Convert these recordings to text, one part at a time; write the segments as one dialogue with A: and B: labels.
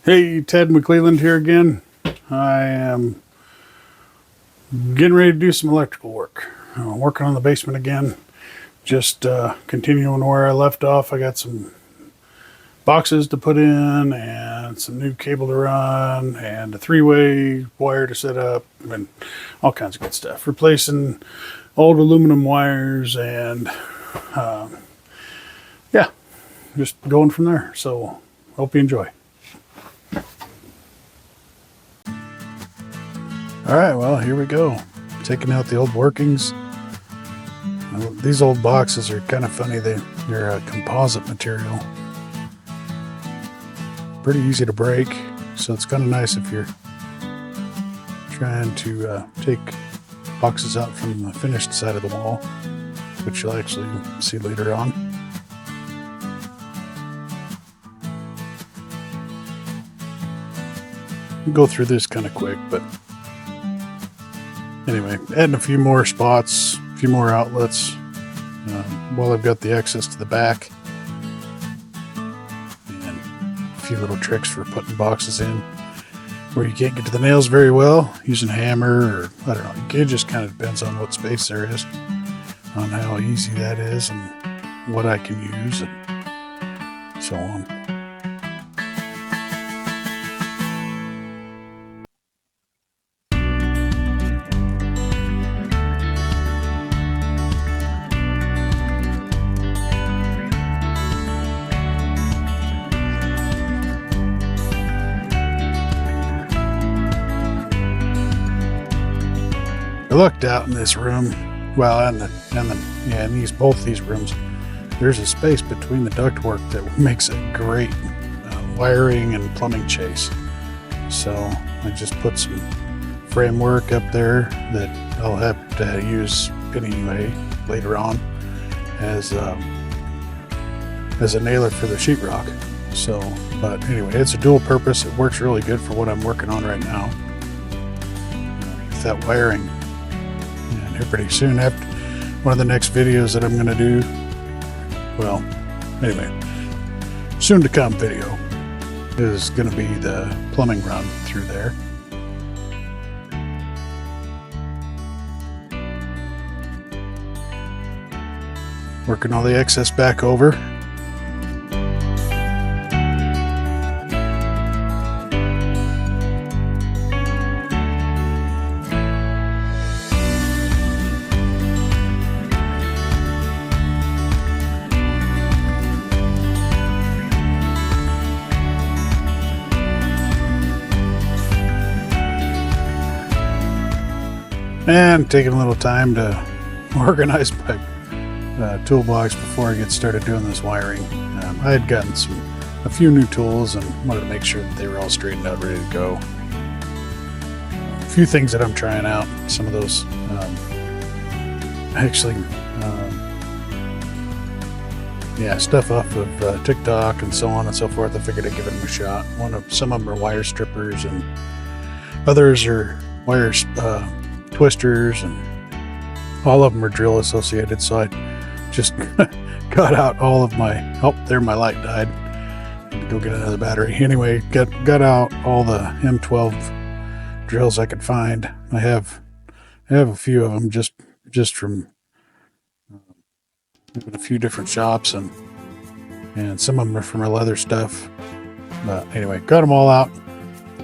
A: Hey, Ted McClelland here again. I am getting ready to do some electrical work. Working on the basement again. Just continuing where I left off. I got some boxes to put in and some new cable to run and a three-way wire to set up and all kinds of good stuff. Replacing old aluminum wires and yeah, just going from there. So hope you enjoy. All right, well, here we go. Taking out the old workings. These old boxes are kind of funny. They're a composite material. Pretty easy to break, so it's kind of nice if you're trying to take boxes out from the finished side of the wall, which you'll actually see later on. We'll go through this kind of quick, but anyway, adding a few more spots, a few more outlets while I've got the access to the back. And a few little tricks for putting boxes in where you can't get to the nails very well, using a hammer, or I don't know. It just kind of depends on what space there is, on how easy that is and what I can use and so on. I looked out in this room, well, in both these rooms, there's a space between the ductwork that makes a great wiring and plumbing chase. So I just put some framework up there that I'll have to use anyway later on as a nailer for the sheetrock. So, but anyway, it's a dual purpose. It works really good for what I'm working on right now with that wiring. And here pretty soon, after one of the next videos that I'm going to do, well, anyway, soon to come video is going to be the plumbing run through there. Working all the excess back over. And taking a little time to organize my toolbox before I get started doing this wiring. I had gotten a few new tools and wanted to make sure that they were all straightened out, ready to go. A few things that I'm trying out. Some of those stuff off of TikTok and so on and so forth. I figured I'd give them a shot. Some of them are wire strippers and others are wire twisters, and all of them are drill associated. So I just got out all of my, there my light died. I had to go get another battery. Anyway, got out all the M12 drills I could find. I have a few of them just from a few different shops, and some of them are from our leather stuff. But anyway, got them all out.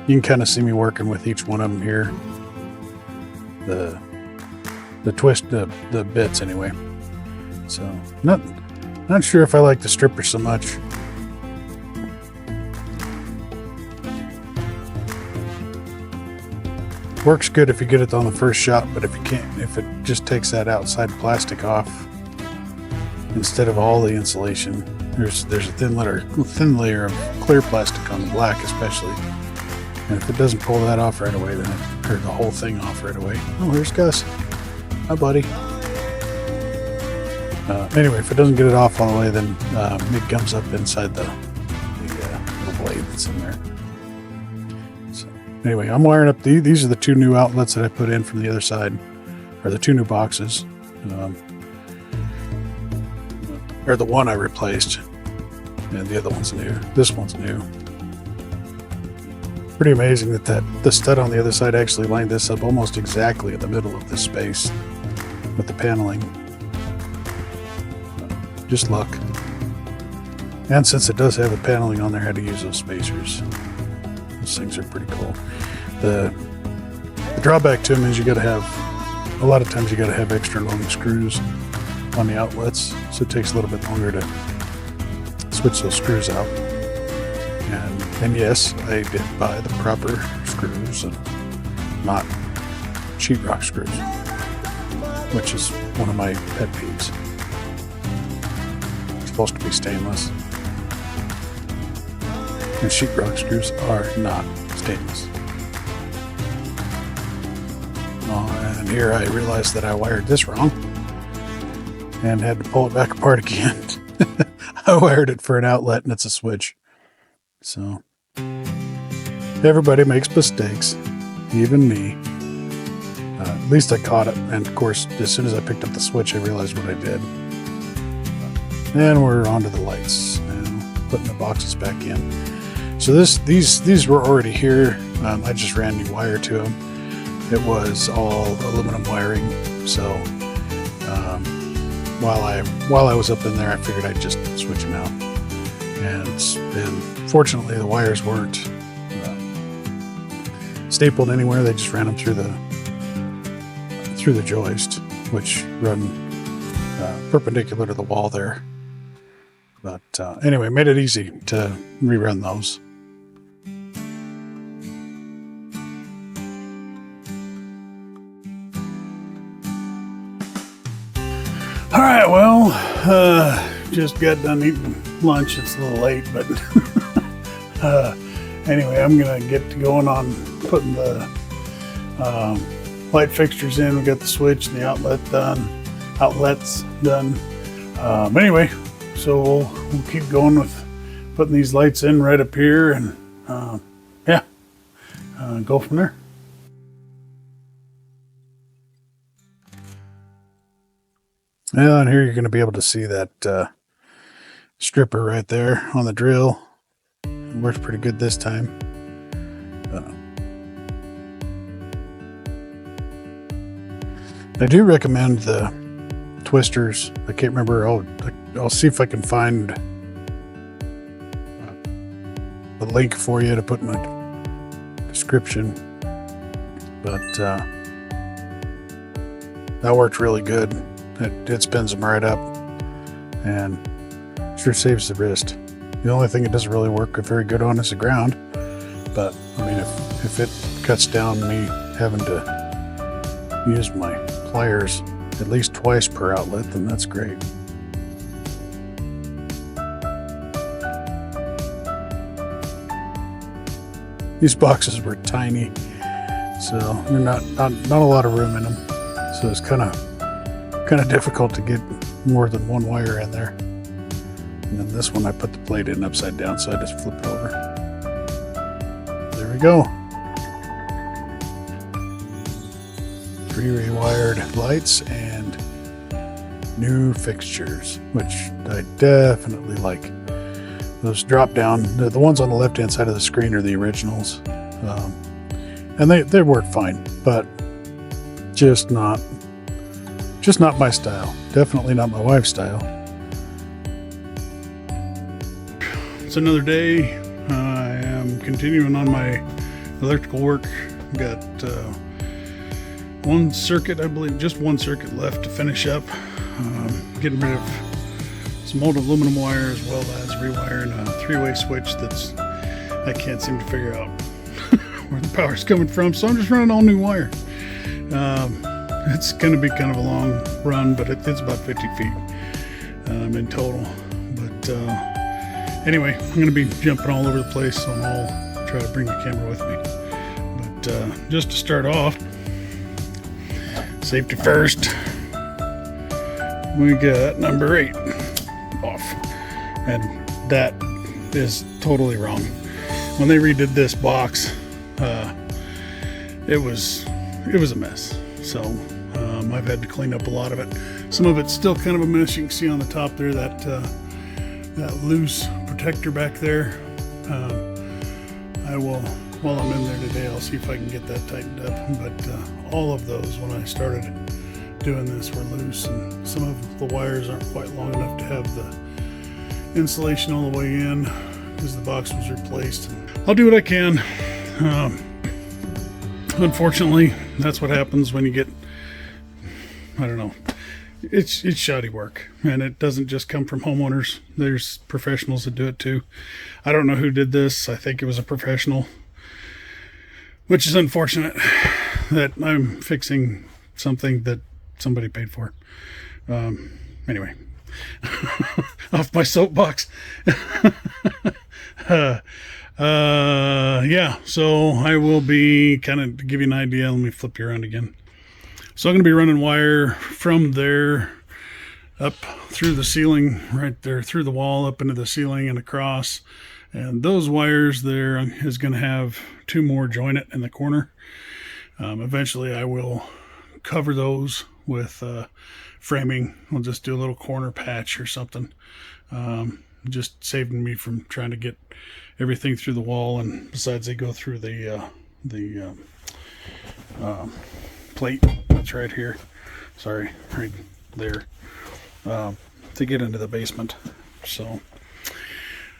A: You can kind of see me working with each one of them here. The twist, the bits anyway. So not sure if I like the stripper so much. Works good if you get it on the first shot, but if you can't, if it just takes that outside plastic off instead of all the insulation, there's a thin layer of clear plastic on the black especially. And if it doesn't pull that off right away, then or the whole thing off right away. Oh, here's Gus. Hi, buddy. Anyway, if it doesn't get it off all the way, then it comes up inside the little blade that's in there. So anyway, I'm wiring up these are the two new outlets that I put in from the other side, or the two new boxes, or the one I replaced, and the other one's new. This one's new. pretty amazing that the stud on the other side actually lined this up almost exactly in the middle of this space with the paneling. Just luck. And since it does have the paneling on there, I had to use those spacers. Those things are pretty cool. The drawback to them is a lot of times you gotta have extra long screws on the outlets, so it takes a little bit longer to switch those screws out. And yes, I did buy the proper screws and not sheetrock screws, which is one of my pet peeves. It's supposed to be stainless, and sheetrock screws are not stainless. Oh, and here I realized that I wired this wrong and had to pull it back apart again. I wired it for an outlet and it's a switch. So everybody makes mistakes, even me. At least I caught it, and of course, as soon as I picked up the switch, I realized what I did. And we're onto the lights and putting the boxes back in. So these were already here. I just ran new wire to them. It was all aluminum wiring. So while I was up in there, I figured I'd just switch them out. And fortunately, the wires weren't stapled anywhere. They just ran them through the joist, which run perpendicular to the wall there. But anyway, made it easy to rerun those. All right, well, just got done eating lunch. It's a little late, but anyway, I'm gonna get to going on putting the light fixtures in. We got the switch and the outlets done. Anyway, so we'll keep going with putting these lights in right up here, and go from there. Well, and here you're going to be able to see that stripper right there on the drill. It works pretty good this time. I do recommend the twisters. I can't remember. I'll see if I can find the link for you to put in my description. But that worked really good. It spins them right up and sure saves the wrist. The only thing it doesn't really work very good on is the ground. But I mean, if it cuts down me having to use my pliers at least twice per outlet, then that's great. These boxes were tiny, so there's not a lot of room in them. So it's kind of difficult to get more than one wire in there. And then this one I put the plate in upside down, so I just flip it over. There we go. 3 rewired lights and new fixtures, which I definitely like. Those drop down, the ones on the left hand side of the screen are the originals. And they work fine, but just not my style. Definitely not my wife's style. It's another day. I am continuing on my electrical work. Got one circuit, I believe, just one circuit left to finish up. Getting rid of some old aluminum wire, as well as rewiring a 3-way switch that's I can't seem to figure out where the power's coming from. So I'm just running all new wire. It's going to be kind of a long run, but it's about 50 feet in total. But anyway, I'm going to be jumping all over the place, so I'll try to bring the camera with me. But just to start off, safety first, we got number 8 off, and that is totally wrong. When they redid this box, it was a mess. So I've had to clean up a lot of it. Some of it's still kind of a mess. You can see on the top there that loose protector back there. I will while I'm in there today, I'll see if I can get that tightened up. But all of those, when I started doing this, were loose, and some of the wires aren't quite long enough to have the insulation all the way in because the box was replaced. I'll do what I can. Unfortunately, that's what happens when you get, I don't know, it's shoddy work, and it doesn't just come from homeowners. There's professionals that do it too. I don't know who did this. I think it was a professional, which is unfortunate that I'm fixing something that somebody paid for. Anyway, off my soapbox. Yeah, so I will be kind of, to give you an idea, let me flip you around again. So I'm going to be running wire from there up through the ceiling, right there, through the wall, up into the ceiling and across. And those wires there is going to have 2 more join it in the corner. Eventually I will cover those with framing. I'll just do a little corner patch or something. Just saving me from trying to get everything through the wall, and besides they go through the plate that's right here, sorry, right there, to get into the basement. So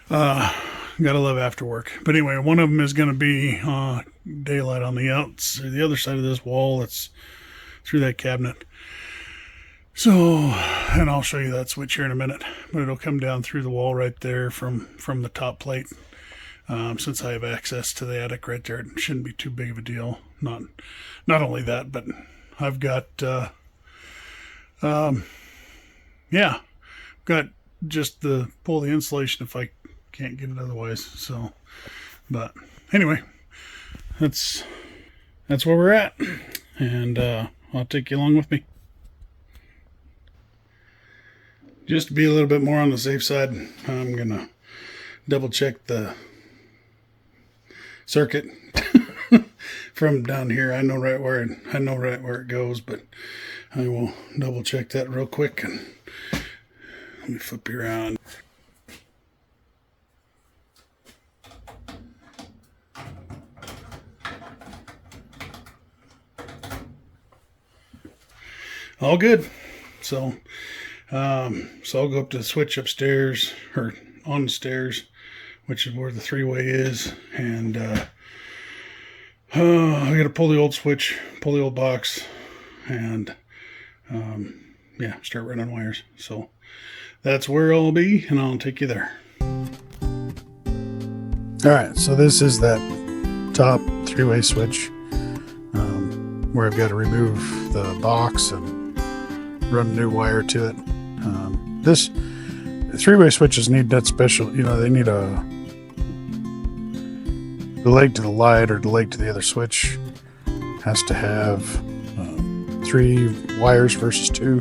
A: gotta love after work. But anyway, one of them is going to be daylight on the other side of this wall. It's through that cabinet. So, and I'll show you that switch here in a minute, but it'll come down through the wall right there from the top plate. Since I have access to the attic right there, it shouldn't be too big of a deal. Not only that, but I've got, got just the pull the insulation if I can't get it otherwise. So, but anyway, that's where we're at, and I'll take you along with me. Just to be a little bit more on the safe side, I'm gonna double check the circuit from down here. I know right where it goes, but I will double check that real quick. And let me flip you around. All good. So I'll go up to the switch upstairs, or on the stairs, which is where the 3-way is, and I gotta pull the old switch, pull the old box, and start running wires. So that's where I'll be, and I'll take you there. Alright, so this is that top 3-way switch, where I've got to remove the box and run a new wire to it. This 3-way switches need that special, they need the leg to the light or the leg to the other switch has to have 3 wires versus 2,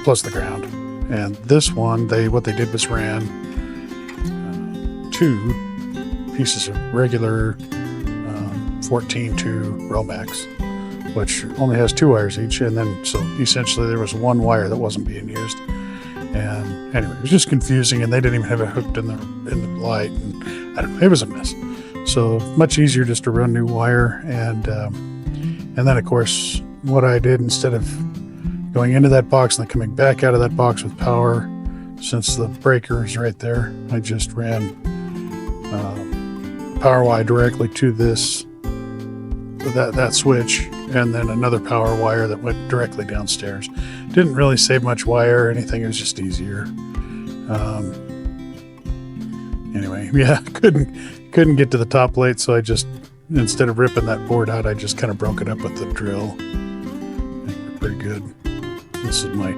A: plus the ground. And this one, what they did was ran 2 pieces of regular 14-2 Romex, which only has 2 wires each, and then so essentially there was 1 wire that wasn't being used. And anyway, it was just confusing, and they didn't even have it hooked in the light, and I don't know, it was a mess. So much easier just to run new wire, and then of course what I did, instead of going into that box and then coming back out of that box with power, since the breaker is right there, I just ran power wire directly to that switch, and then another power wire that went directly downstairs. Didn't really save much wire or anything, it was just easier. Anyway, yeah, couldn't get to the top plate, so I just, instead of ripping that board out, I just kind of broke it up with the drill. I think we're pretty good. This is my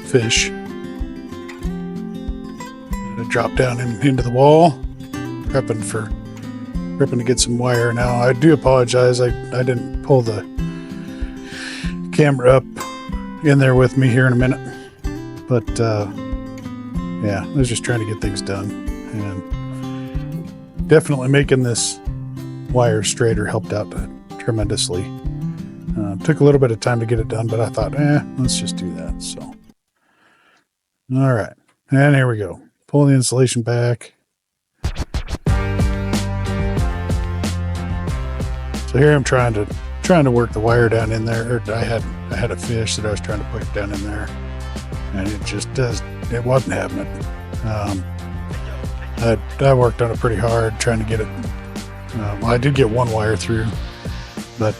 A: fish. I dropped down into the wall, prepping to get some wire. Now I do apologize, I didn't pull the camera up in there with me here in a minute, but yeah, I was just trying to get things done, and definitely making this wire straighter helped out tremendously. Took a little bit of time to get it done, but I thought, let's just do that. So all right, and here we go. Pulling the insulation back. So here I'm trying to work the wire down in there. Or I had a fish that I was trying to put down in there, and it wasn't having it. I worked on it pretty hard trying to get it. Well, I did get one wire through, but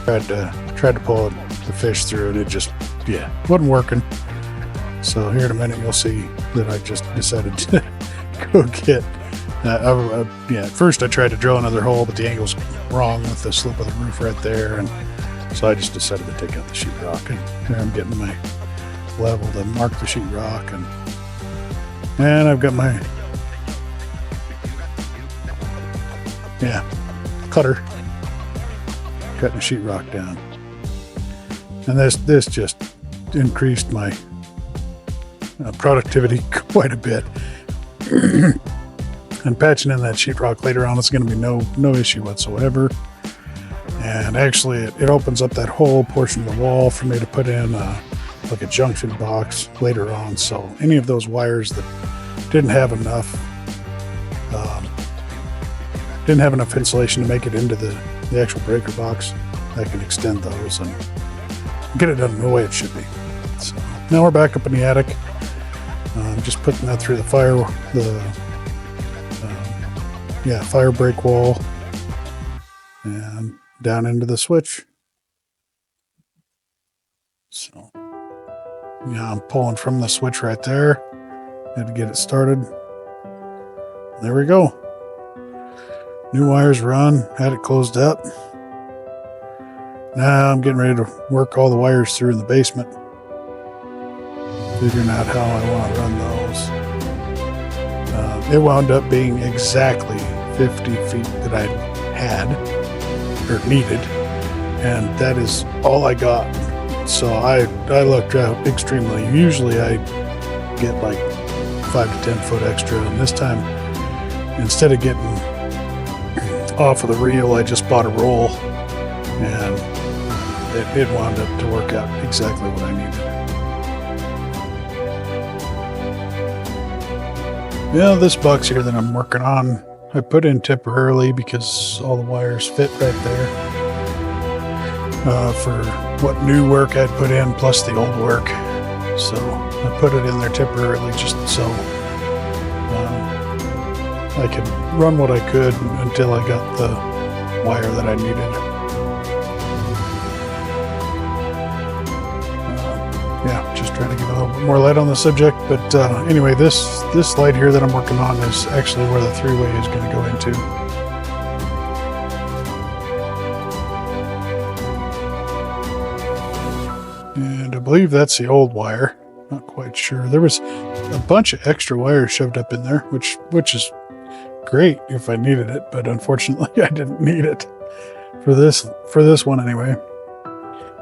A: tried to pull the fish through, and it just wasn't working. So here in a minute you'll see that I just decided to go get. At first I tried to drill another hole, but the angle's wrong with the slope of the roof right there, and so I just decided to take out the sheetrock. And here I'm getting my level to mark the sheetrock, and I've got my cutter cutting the sheetrock down, and this just increased my productivity quite a bit. And patching in that sheetrock later on is going to be no issue whatsoever. And actually it opens up that whole portion of the wall for me to put in like a junction box later on. So any of those wires that didn't have enough insulation to make it into the actual breaker box, I can extend those and get it done the way it should be. So now we're back up in the attic. Just putting that through the fire break wall and down into the switch. So I'm pulling from the switch right there. Had to get it started. There we go. New wires run, had it closed up. Now I'm getting ready to work all the wires through in the basement, figuring out how I want to run those. It wound up being exactly 50 feet that I had or needed, and that is all I got. So I lucked out extremely. Usually I get like 5 to 10 foot extra, and this time instead of getting off of the reel, I just bought a roll, and it wound up to work out exactly what I needed. Yeah, this box here that I'm working on, I put in temporarily because all the wires fit right there for what new work I'd put in plus the old work. So I put it in there temporarily just so I could run what I could until I got the wire that I needed. Just trying to get a little bit more light on the subject, but anyway, this light here that I'm working on is actually where the three-way is going to go into. And I believe that's the old wire. Not quite sure. There was a bunch of extra wires shoved up in there, which is great if I needed it, but unfortunately I didn't need it for this one anyway.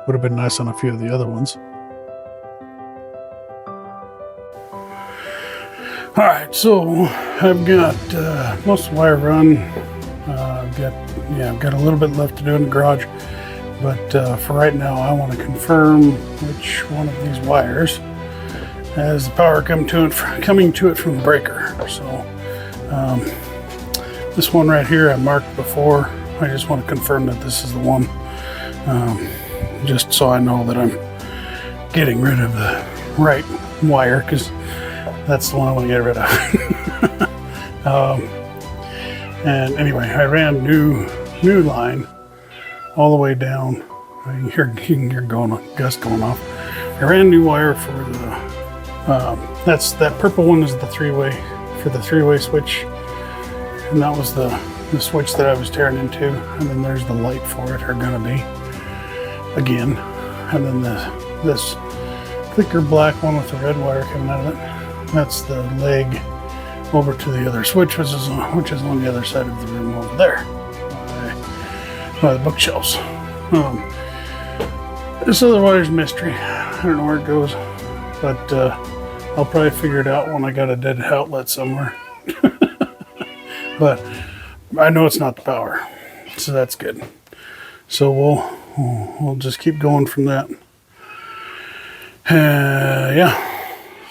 A: Would have been nice on a few of the other ones. All right, so I've got most of the wire run. I've got a little bit left to do in the garage, but for right now, I want to confirm which one of these wires has the power coming to it from the breaker. So this one right here I marked before. I just want to confirm that this is the one, just so I know that I'm getting rid of the right wire, because that's the one I want to get rid of. And anyway, I ran new line all the way down. You can hear gust going off. I ran new wire for the that purple one is the three-way for the three-way switch, and that was the switch that I was tearing into. And then there's the light for it, or gonna be again. And then this thicker black one with the red wire coming out of it. That's the leg over to the other switch, which is on the other side of the room over there by the bookshelves. This other wire's a mystery. I don't know where it goes, but I'll probably figure it out when I got a dead outlet somewhere. But I know it's not the power, so that's good. So we'll just keep going from that.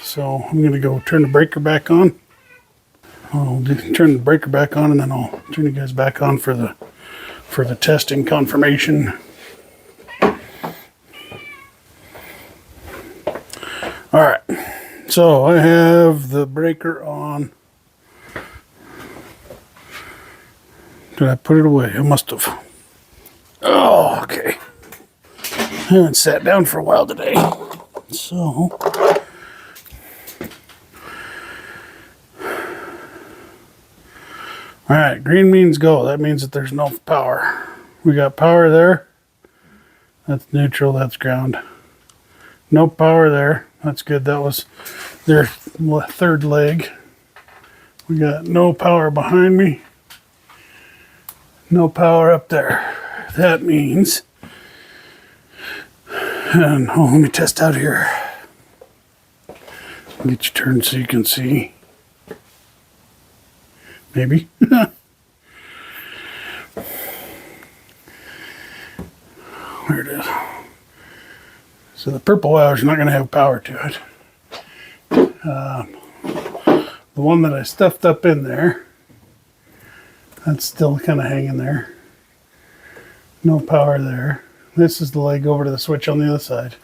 A: So I'm going to go turn the breaker back on. I'll turn the breaker back on, and then I'll turn you guys back on for the for the testing confirmation. All right, so I have the breaker on. Did I put it away? I must have. Oh, okay. I haven't sat down for a while today. So, all right, green means go. That means that there's no power. We got power there. That's neutral, that's ground. No power there. That's good. That was their third leg. We got no power behind me. No power up there. That means, and oh, let me test out here. Get you turned so you can see. Maybe. There it is. So the purple wire's not going to have power to it. The one that I stuffed up in there, that's still kind of hanging there. No power there. This is the leg over to the switch on the other side.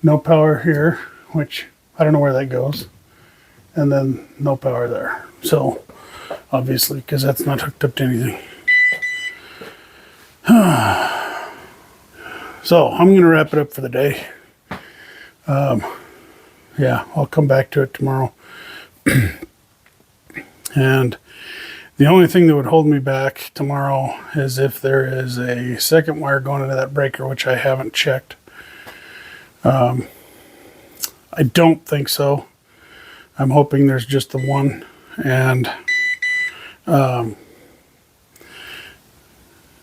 A: No power here, which I don't know where that goes. And then no power there. So, obviously, because that's not hooked up to anything. So, I'm going to wrap it up for the day. Yeah, I'll come back to it tomorrow. And the only thing that would hold me back tomorrow is if there is a second wire going into that breaker, which I haven't checked. I don't think so. I'm hoping there's just the one. And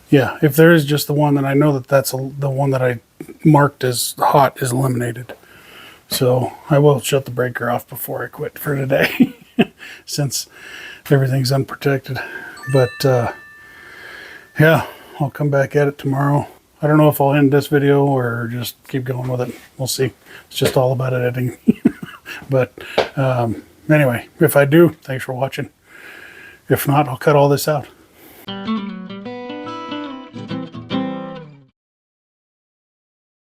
A: yeah, if there is just the one, then I know that that's the one that I marked as hot is eliminated. So I will shut the breaker off before I quit for today, since everything's unprotected. But yeah, I'll come back at it tomorrow. I don't know if I'll end this video or just keep going with it. We'll see. It's just all about editing. But anyway, if I do, thanks for watching. If not, I'll cut all this out.